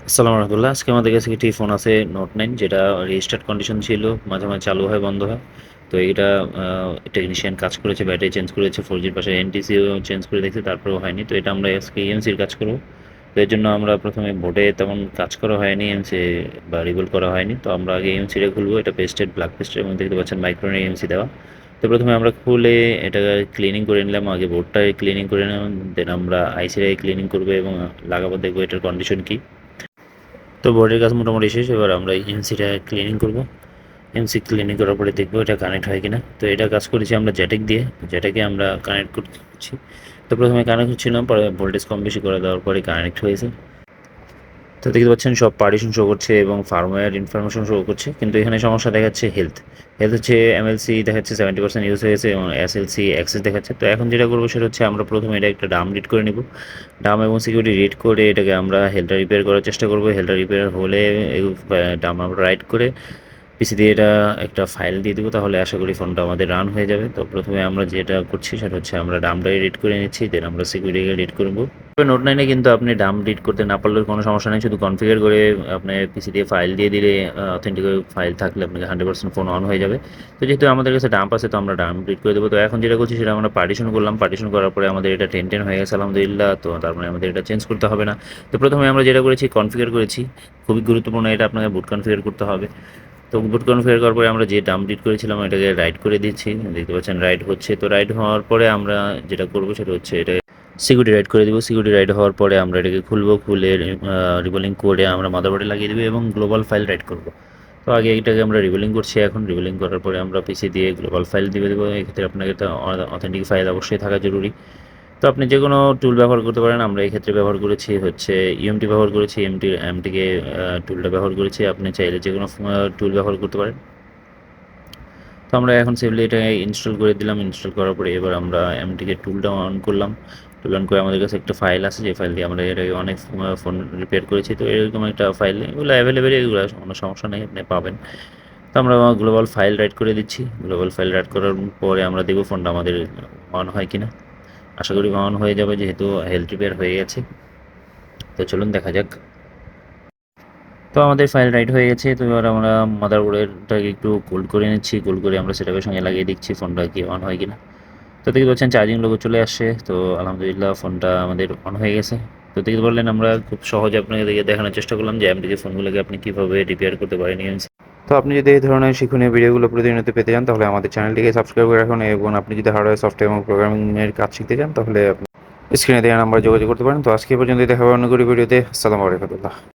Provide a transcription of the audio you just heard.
আসসালামু রাহমাতুল্লাহ। আজকে আমাদের কাছে একটি ফোন আছে নোট 9 যেটা রেজিস্টার্ড কন্ডিশন ছিল। মাঝে, মাঝে চালু হয়, বন্ধ হয়। তো এটা টেকনিশিয়ান কাজ করেছে, ব্যাটারি চেঞ্জ করেছে, 4G র পাশে এনটিসিও চেঞ্জ করে দেখছে, তারপরেও হয়নি। তো এটা আমরা আজকে ইএমসির কাজ করব। তো এর জন্য আমরা প্রথমে বোর্ডে তেমন কাজ করা হয়নি, ইএমসি বা রিবুট করা হয়নি। তো আমরা আগে ইএমসিটা খুলবো। এটা পেস্টেড, ব্ল্যাক পেস্টের মধ্যে দেখতে পাচ্ছেন মাইক্রোনের ইএমসি দেওয়া। তো প্রথমে আমরা খুলে এটা ক্লিনিং করে নিলাম। আগে বোর্ডটাকে ক্লিনিং করে নিলাম, দেন আমরা আইসিটাকে ক্লিনিং করবো এবং লাগাবো, দেখবো এটার কন্ডিশন কী। তো বোর্ডের কাজ মোটামুটি শেষ। এবার আমরা এমসিটা ক্লিনিং করব। এমসি ক্লিনিং করার পরে দেখবো এটা কানেক্ট হয় কিনা। তো এটা কাজ করেছি আমরা জ্যাটেক দিয়ে। জ্যাটেকে আমরা কানেক্ট করছি। তো প্রথমে কানেক্ট হচ্ছিলাম, পরে ভোল্টেজ কম বেশি করে দেওয়ার পরে কানেক্ট হয়েছে। তো দেখতে পাচ্ছেন সব পার্টিশন শো করছে এবং ফার্মওয়্যার ইনফরমেশন শো করছে, কিন্তু এখানে সমস্যা দেখাচ্ছে হেলথ। হেলথ হচ্ছে এমএলসি দেখাচ্ছে 70% ইউজ হয়েছে এবং এসএলসি অ্যাক্সেস দেখাচ্ছে। তো এখন যেটা করবো সেটা হচ্ছে আমরা প্রথমে এটা একটা ডাম রিড করে নিব। ডাম এবং সিকিউরিটি রিড করে এটাকে আমরা হেলথটা রিপেয়ার করার চেষ্টা করবো। হেলথটা রিপেয়ার হলে ডাম আমরা রাইট করে পিসি দিয়ে এটা একটা ফাইল দিয়ে দেবো, তাহলে আশা করি ফোনটা আমাদের রান হয়ে যাবে। তো প্রথমে আমরা যেটা করছি সেটা হচ্ছে আমরা ডামটাই রিড করে নিচ্ছি, দেন আমরা সিকিউরিটিকে রিড করবো। তবে নোট 9-এ কিন্তু আপনি ডাম রিড করতে না পারলেও কোনো সমস্যা নেই, শুধু কনফিগার করে আপনি পিসি দিয়ে ফাইল দিয়ে দিলে, অথেন্টিক ফাইল থাকলে আপনাকে 100% ফোন অন হয়ে যাবে। তো যেহেতু আমাদের কাছে ডাম্প আছে, তো আমরা ডাম্প রিড করে দেবো। তো এখন যেটা করছি সেটা আমরা পার্টিশন করলাম। পার্টিশন করার পরে আমাদের এটা 10-10 হয়ে গেছে আলহামদুলিল্লাহ। তো তার মানে আমাদের এটা চেঞ্জ করতে হবে না। তো প্রথমে আমরা যেটা করেছি কনফিগার করেছি, খুবই গুরুত্বপূর্ণ, এটা আপনাকে বুট কনফিগার করতে হবে। তো বুট কনফিগার করার পরে আমরা যে ডাম্প রিড করেছিলাম এটাকে রাইট করে দিচ্ছি, দেখতে পাচ্ছেন রাইট হচ্ছে। তো রাইট হওয়ার পরে আমরা যেটা করবো সেটা হচ্ছে এটা সিকিউরিটি রাইট করে দিব। সিকিউরিটি রাইট হওয়ার পরে আমরা এটাকে খুলবো, খুলে রিবোলিং করে আমরা মাদারবোর্ডে লাগিয়ে দেবো এবং গ্লোবাল ফাইল রাইট করব। তো আগে এটাকে আমরা রিবোলিং করছি। এখন রিবোলিং করার পরে আমরা পিসি দিয়ে গ্লোবাল ফাইল দিয়ে দেবো। এক্ষেত্রে আপনাকে তো অথেন্টিক ফাইল অবশ্যই থাকা জরুরি। তো আপনি যে কোনো টুল ব্যবহার করতে পারেন। আমরা এই ক্ষেত্রে ব্যবহার করেছি হচ্ছে ইএমটি ব্যবহার করেছি। এমটিকে টুলটা ব্যবহার করেছি। আপনি চাইলে যে কোনো টুল ব্যবহার করতে পারেন। তো আমরা এখন সেভলি এটা ইনস্টল করে দিলাম। ইনস্টল করার পরে এবার আমরা এমটিকে টুলটা অন করলাম। টুল অন করে আমাদের কাছে একটা ফাইল আছে, যে ফাইল দিয়ে আমরা এর আগে অনেক ফোন রিপেয়ার করেছি। তো এরকম একটা ফাইল, এগুলো অ্যাভেলেবেল, এগুলো কোনো সমস্যা নেই, আপনি পাবেন। তো আমরা গ্লোবাল ফাইল রাইট করে দিচ্ছি। গ্লোবাল ফাইল রাইট করার পরে আমরা দেখব ফোনটা আমাদের অন হয় কিনা। আশা করি অন হয়ে যাবে, যেহেতু হেলথ রিপেয়ার হয়ে গেছে। তো চলুন দেখা যাক। তো আমাদের ফাইল রাইট হয়ে গেছে। তো এবার আমরা মাদারবোর্ডেরটাকে একটু কোল্ড করে নিচ্ছি। কোল্ড করে আমরা সেটআপের সঙ্গে লাগিয়ে দেখছি ফোনটা কি অন হয় কিনা। তো দেখতে পাচ্ছেন চার্জিং লোগো চলে আসছে। তো আলহামদুলিল্লাহ ফোনটা আমাদের অন হয়ে গেছে। তো দেখতে পারলেন আমরা খুব সহজে আপনাকে দেখানোর চেষ্টা করলাম যে এমটিকে ফোনগুলোকে আপনি কীভাবে রিপেয়ার করতে পারেন। তো আপনি যদি এই ধরনের শিক্ষণীয় ভিডিওগুলো প্রতিনিয়ত পেতে চান, তাহলে আমাদের চ্যানেলটিকে সাবস্ক্রাইব করে রাখুন। এবং আপনি যদি হার্ডওয়্যার, সফটওয়্যার এবং প্রোগ্রামিংয়ের কাজ শিখতে চান, তাহলে আপনি স্ক্রিনে দেওয়া নাম্বারে যোগাযোগ করতে পারেন। তো আজকে পর্যন্ত দেখা হবে অন্য কোনো ভিডিওতে। আসসালামু আলাইকুম।